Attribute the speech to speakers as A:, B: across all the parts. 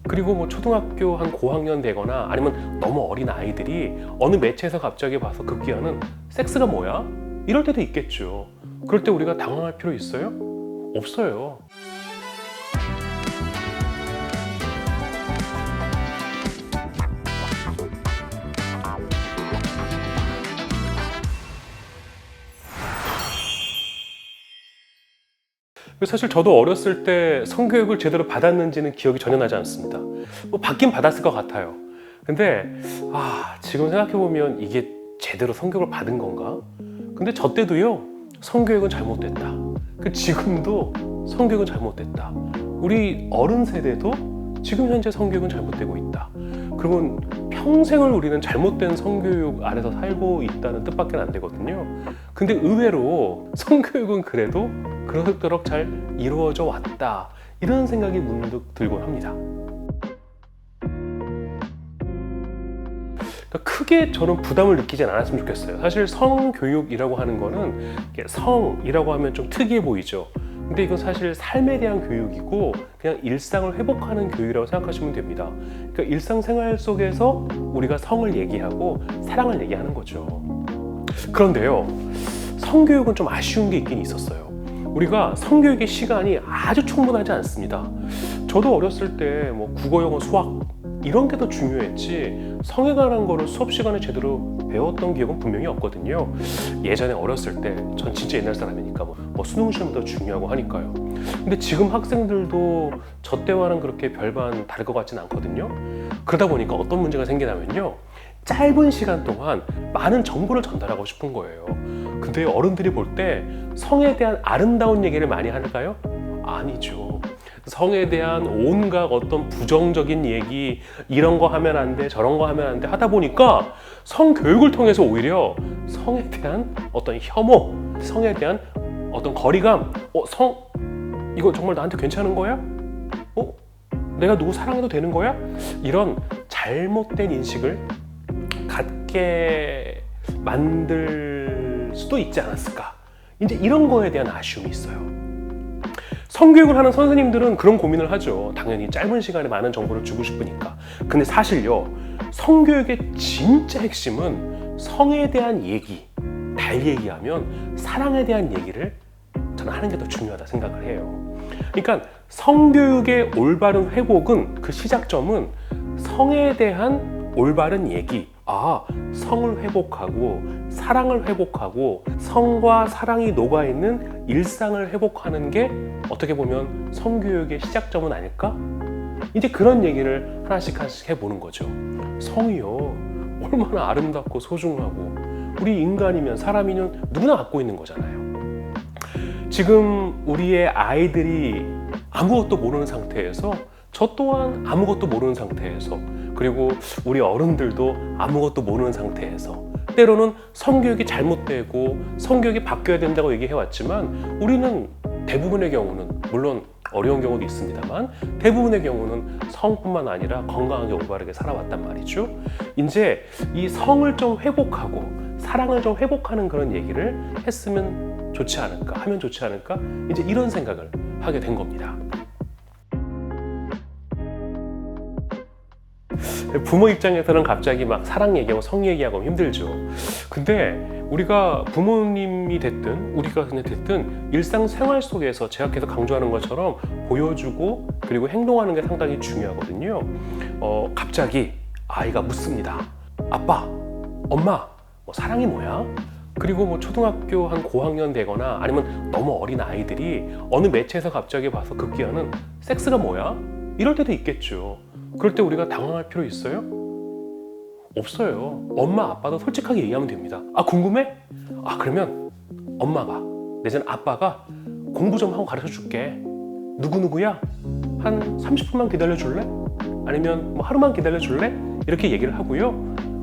A: 그리고 뭐 초등학교 한 고학년 되거나 아니면 너무 어린 아이들이 어느 매체에서 갑자기 봐서 급기야는 섹스가 뭐야? 이럴 때도 있겠죠. 그럴 때 우리가 당황할 필요 있어요? 없어요. 사실 저도 어렸을 때 성교육을 제대로 받았는지는 기억이 전혀 나지 않습니다. 뭐 받긴 받았을 것 같아요. 근데 지금 생각해보면 이게 제대로 성교육을 받은 건가? 근데 저 때도요, 성교육은 잘못됐다. 지금도 성교육은 잘못됐다. 우리 어른 세대도 지금 현재 성교육은 잘못되고 있다. 그러면 평생을 우리는 잘못된 성교육 아래서 살고 있다는 뜻밖에 안 되거든요. 근데 의외로 성교육은 그래도 그럭저럭 잘 이루어져 왔다. 이런 생각이 문득 들곤 합니다. 그러니까 크게 저는 부담을 느끼진 않았으면 좋겠어요. 사실 성교육이라고 하는 거는 성이라고 하면 좀 특이해 보이죠. 근데 이건 사실 삶에 대한 교육이고 그냥 일상을 회복하는 교육이라고 생각하시면 됩니다. 그러니까 일상생활 속에서 우리가 성을 얘기하고 사랑을 얘기하는 거죠. 그런데요, 성교육은 좀 아쉬운 게 있긴 있었어요. 우리가 성교육의 시간이 아주 충분하지 않습니다. 저도 어렸을 때 뭐 국어, 영어, 수학 이런 게 더 중요했지 성에 관한 거를 수업 시간에 제대로 배웠던 기억은 분명히 없거든요. 예전에 어렸을 때 전 진짜 옛날 사람이니까 뭐 수능 시험이 더 중요하고 하니까요. 근데 지금 학생들도 저 때와는 그렇게 별반 다를 것 같진 않거든요. 그러다 보니까 어떤 문제가 생기냐면요, 짧은 시간 동안 많은 정보를 전달하고 싶은 거예요. 근데 어른들이 볼 때 성에 대한 아름다운 얘기를 많이 할까요? 아니죠. 성에 대한 온갖 어떤 부정적인 얘기, 이런 거 하면 안 돼, 저런 거 하면 안 돼 하다 보니까 성교육을 통해서 오히려 성에 대한 어떤 혐오, 성에 대한 어떤 거리감, 성 이거 정말 나한테 괜찮은 거야? 내가 누구 사랑해도 되는 거야? 이런 잘못된 인식을 갖게 만들 수도 있지 않았을까? 이제 이런 거에 대한 아쉬움이 있어요. 성교육을 하는 선생님들은 그런 고민을 하죠. 당연히 짧은 시간에 많은 정보를 주고 싶으니까. 근데 사실요, 성교육의 진짜 핵심은 성에 대한 얘기, 달리 얘기하면 사랑에 대한 얘기를 저는 하는 게 더 중요하다 생각을 해요. 그러니까 성교육의 올바른 회복은, 그 시작점은 성에 대한 올바른 얘기, 성을 회복하고 사랑을 회복하고 성과 사랑이 녹아있는 일상을 회복하는 게 어떻게 보면 성교육의 시작점은 아닐까? 이제 그런 얘기를 하나씩 해보는 거죠. 성이요, 얼마나 아름답고 소중하고 우리 인간이면, 사람이면 누구나 갖고 있는 거잖아요. 지금 우리의 아이들이 아무것도 모르는 상태에서, 저 또한 아무것도 모르는 상태에서, 그리고 우리 어른들도 아무것도 모르는 상태에서 때로는 성교육이 잘못되고 성교육이 바뀌어야 된다고 얘기해왔지만, 우리는 대부분의 경우는, 물론 어려운 경우도 있습니다만 대부분의 경우는 성뿐만 아니라 건강하게 올바르게 살아왔단 말이죠. 이제 이 성을 좀 회복하고 사랑을 좀 회복하는 그런 얘기를 했으면 좋지 않을까, 하면 좋지 않을까, 이제 이런 생각을 하게 된 겁니다. 부모 입장에서는 갑자기 막 사랑 얘기하고 성 얘기하고 힘들죠. 근데 우리가 부모님이 됐든 우리가 그냥 됐든 일상생활 속에서 제가 계속 강조하는 것처럼 보여주고 그리고 행동하는 게 상당히 중요하거든요. 갑자기 아이가 묻습니다. 아빠, 엄마, 사랑이 뭐야? 그리고 초등학교 한 고학년 되거나 아니면 너무 어린 아이들이 어느 매체에서 갑자기 봐서 급기야는 섹스가 뭐야? 이럴 때도 있겠죠. 그럴 때 우리가 당황할 필요 있어요? 없어요. 엄마, 아빠도 솔직하게 얘기하면 됩니다. 궁금해? 그러면 엄마가, 내지는 아빠가 공부 좀 하고 가르쳐 줄게. 누구누구야? 한 30분만 기다려 줄래? 아니면 하루만 기다려 줄래? 이렇게 얘기를 하고요.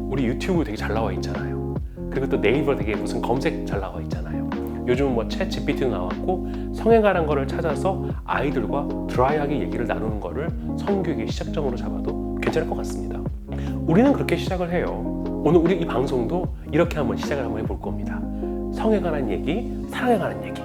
A: 우리 유튜브 되게 잘 나와 있잖아요. 그리고 또 네이버 되게 무슨 검색 잘 나와 있잖아요. 요즘은 챗 GPT도 나왔고 성에 관한 거를 찾아서 아이들과 드라이하게 얘기를 나누는 거를 성교육의 시작점으로 잡아도 괜찮을 것 같습니다. 우리는 그렇게 시작을 해요. 오늘 우리 이 방송도 이렇게 한번 시작을 한번 해볼 겁니다. 성에 관한 얘기, 사랑에 관한 얘기.